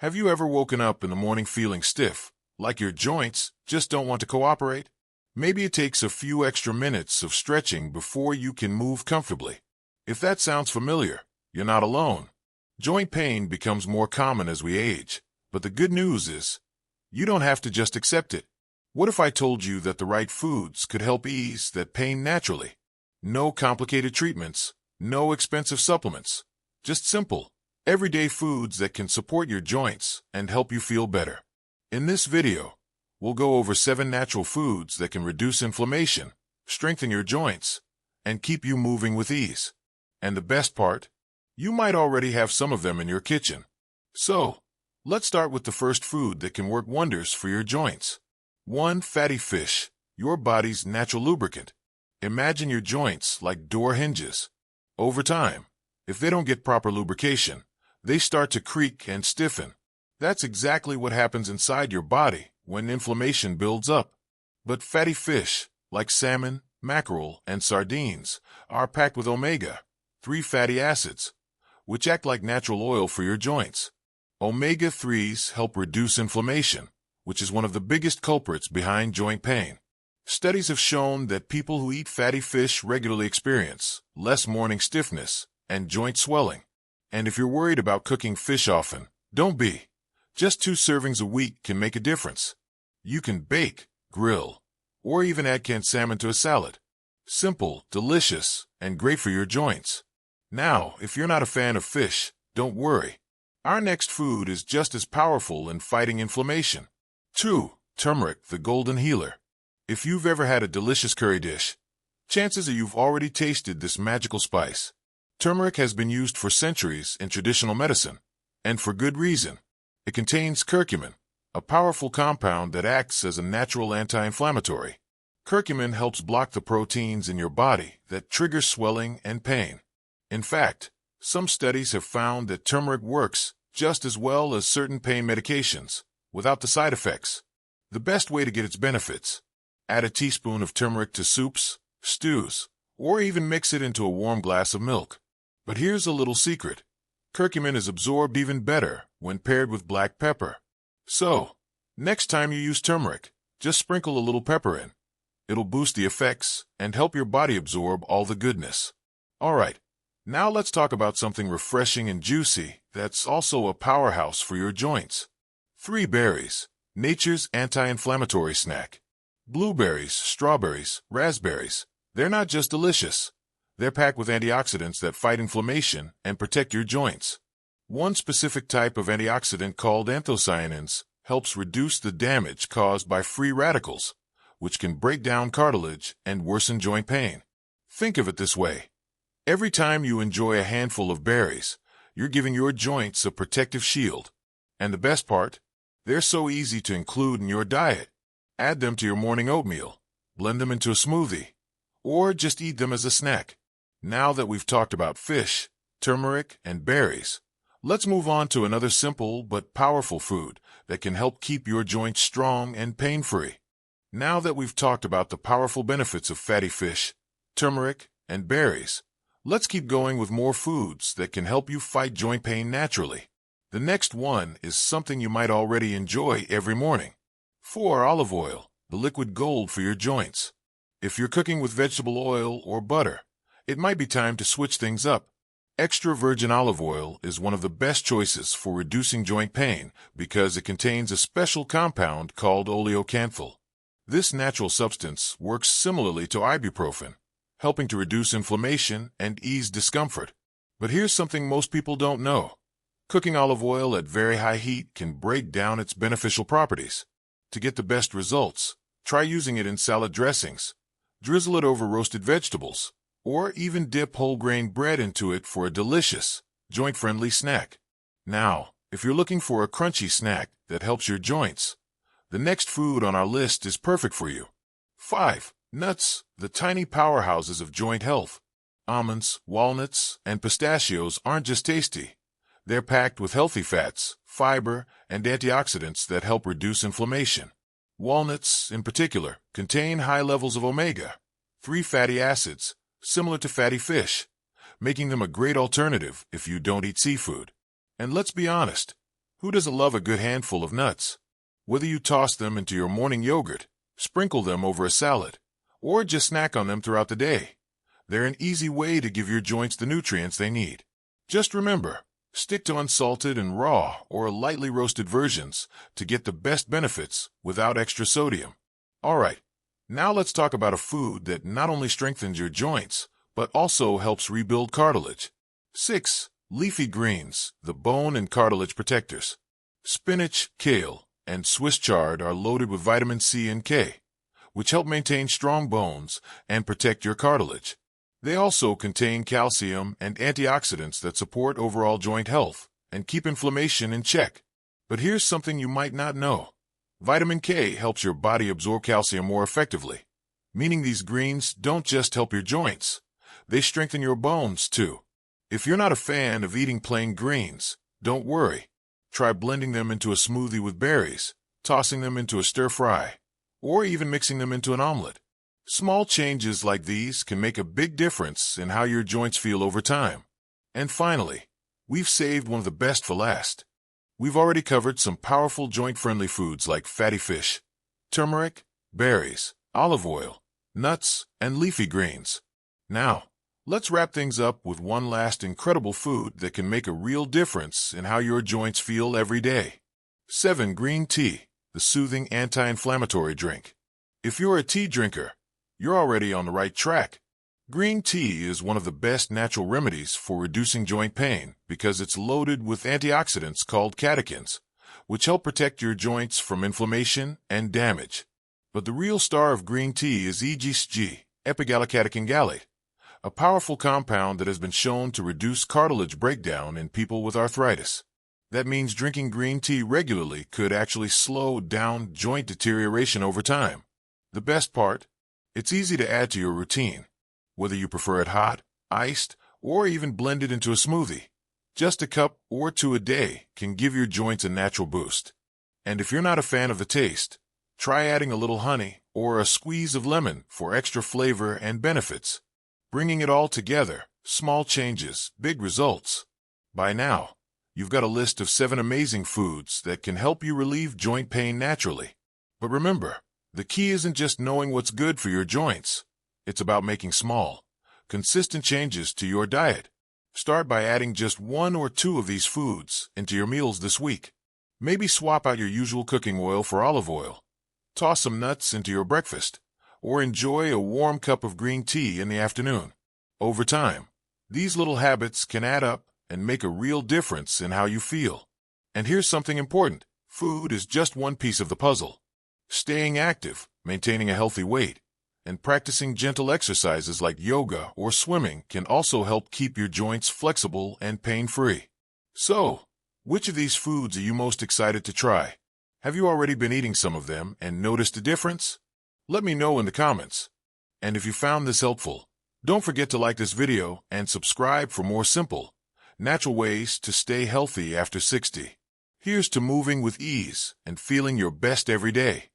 Have you ever woken up in the morning feeling stiff, like your joints just don't want to cooperate? Maybe it takes a few extra minutes of stretching before you can move comfortably. If that sounds familiar, you're not alone. Joint pain becomes more common as we age, but the good news is, you don't have to just accept it. What if I told you that the right foods could help ease that pain naturally? No complicated treatments, no expensive supplements, just simple, everyday foods that can support your joints and help you feel better. In this video, we'll go over 7 natural foods that can reduce inflammation, strengthen your joints, and keep you moving with ease. And the best part, you might already have some of them in your kitchen. So, let's start with the first food that can work wonders for your joints. 1. Fatty fish, your body's natural lubricant. Imagine your joints like door hinges. Over time, if they don't get proper lubrication, they start to creak and stiffen. That's exactly what happens inside your body when inflammation builds up. But fatty fish, like salmon, mackerel, and sardines, are packed with omega-3 fatty acids, which act like natural oil for your joints. Omega-3s help reduce inflammation, which is one of the biggest culprits behind joint pain. Studies have shown that people who eat fatty fish regularly experience less morning stiffness and joint swelling. And if you're worried about cooking fish often, don't be. Just 2 servings a week can make a difference. You can bake, grill, or even add canned salmon to a salad. Simple, delicious, and great for your joints. Now, if you're not a fan of fish, don't worry. Our next food is just as powerful in fighting inflammation. 2. Turmeric, the golden healer. If you've ever had a delicious curry dish, chances are you've already tasted this magical spice. Turmeric has been used for centuries in traditional medicine, and for good reason. It contains curcumin, a powerful compound that acts as a natural anti-inflammatory. Curcumin helps block the proteins in your body that trigger swelling and pain. In fact, some studies have found that turmeric works just as well as certain pain medications, without the side effects. The best way to get its benefits: add a teaspoon of turmeric to soups, stews, or even mix it into a warm glass of milk. But here's a little secret. Curcumin is absorbed even better when paired with black pepper. So, next time you use turmeric, just sprinkle a little pepper in. It'll boost the effects and help your body absorb all the goodness. Alright, now let's talk about something refreshing and juicy that's also a powerhouse for your joints. 3 berries, nature's anti-inflammatory snack. Blueberries, strawberries, raspberries, they're not just delicious. They're packed with antioxidants that fight inflammation and protect your joints. One specific type of antioxidant called anthocyanins helps reduce the damage caused by free radicals, which can break down cartilage and worsen joint pain. Think of it this way. Every time you enjoy a handful of berries, you're giving your joints a protective shield. And the best part? They're so easy to include in your diet. Add them to your morning oatmeal, blend them into a smoothie, or just eat them as a snack. Now that we've talked about fish, turmeric, and berries, let's move on to another simple but powerful food that can help keep your joints strong and pain-free. Now that we've talked about the powerful benefits of fatty fish, turmeric, and berries, let's keep going with more foods that can help you fight joint pain naturally. The next one is something you might already enjoy every morning. 4. Olive oil, the liquid gold for your joints. If you're cooking with vegetable oil or butter, it might be time to switch things up. Extra virgin olive oil is one of the best choices for reducing joint pain because it contains a special compound called oleocanthal. This natural substance works similarly to ibuprofen, helping to reduce inflammation and ease discomfort. But here's something most people don't know. Cooking olive oil at very high heat can break down its beneficial properties. To get the best results, try using it in salad dressings, drizzle it over roasted vegetables, or even dip whole grain bread into it for a delicious, joint-friendly snack. Now, if you're looking for a crunchy snack that helps your joints, the next food on our list is perfect for you. 5. Nuts, the tiny powerhouses of joint health. Almonds, walnuts, and pistachios aren't just tasty. They're packed with healthy fats, fiber, and antioxidants that help reduce inflammation. Walnuts, in particular, contain high levels of omega-3 fatty acids, similar to fatty fish, making them a great alternative if you don't eat seafood. And let's be honest, Who doesn't love a good handful of nuts? Whether you toss them into your morning yogurt, sprinkle them over a salad, or just snack on them throughout the day, they're an easy way to give your joints the nutrients they need. Just remember, stick to unsalted and raw or lightly roasted versions to get the best benefits without extra sodium. Alright, now let's talk about a food that not only strengthens your joints, but also helps rebuild cartilage. 6. Leafy greens, the bone and cartilage protectors. Spinach, kale, and Swiss chard are loaded with vitamin C and K, which help maintain strong bones and protect your cartilage. They also contain calcium and antioxidants that support overall joint health and keep inflammation in check. But here's something you might not know. Vitamin K helps your body absorb calcium more effectively, meaning these greens don't just help your joints, they strengthen your bones too. If you're not a fan of eating plain greens, don't worry. Try blending them into a smoothie with berries, tossing them into a stir-fry, or even mixing them into an omelet. Small changes like these can make a big difference in how your joints feel over time. And finally, we've saved one of the best for last. We've already covered some powerful joint-friendly foods like fatty fish, turmeric, berries, olive oil, nuts, and leafy greens. Now, let's wrap things up with one last incredible food that can make a real difference in how your joints feel every day. 7. Green tea, the soothing anti-inflammatory drink. If you're a tea drinker, you're already on the right track. Green tea is one of the best natural remedies for reducing joint pain because it's loaded with antioxidants called catechins, which help protect your joints from inflammation and damage. But the real star of green tea is EGCG, epigallocatechin gallate, a powerful compound that has been shown to reduce cartilage breakdown in people with arthritis. That means drinking green tea regularly could actually slow down joint deterioration over time. The best part? It's easy to add to your routine, whether you prefer it hot, iced, or even blended into a smoothie. Just a cup or two a day can give your joints a natural boost. And if you're not a fan of the taste, try adding a little honey or a squeeze of lemon for extra flavor and benefits. Bringing it all together, small changes, big results. By now, you've got a list of 7 amazing foods that can help you relieve joint pain naturally. But remember, the key isn't just knowing what's good for your joints. It's about making small, consistent changes to your diet. Start by adding just 1 or 2 of these foods into your meals this week. Maybe swap out your usual cooking oil for olive oil. Toss some nuts into your breakfast, or enjoy a warm cup of green tea in the afternoon. Over time, these little habits can add up and make a real difference in how you feel. And here's something important. Food is just one piece of the puzzle. Staying active, maintaining a healthy weight, and practicing gentle exercises like yoga or swimming can also help keep your joints flexible and pain-free. So, which of these foods are you most excited to try? Have you already been eating some of them and noticed a difference? Let me know in the comments. And if you found this helpful, don't forget to like this video and subscribe for more simple, natural ways to stay healthy after 60. Here's to moving with ease and feeling your best every day.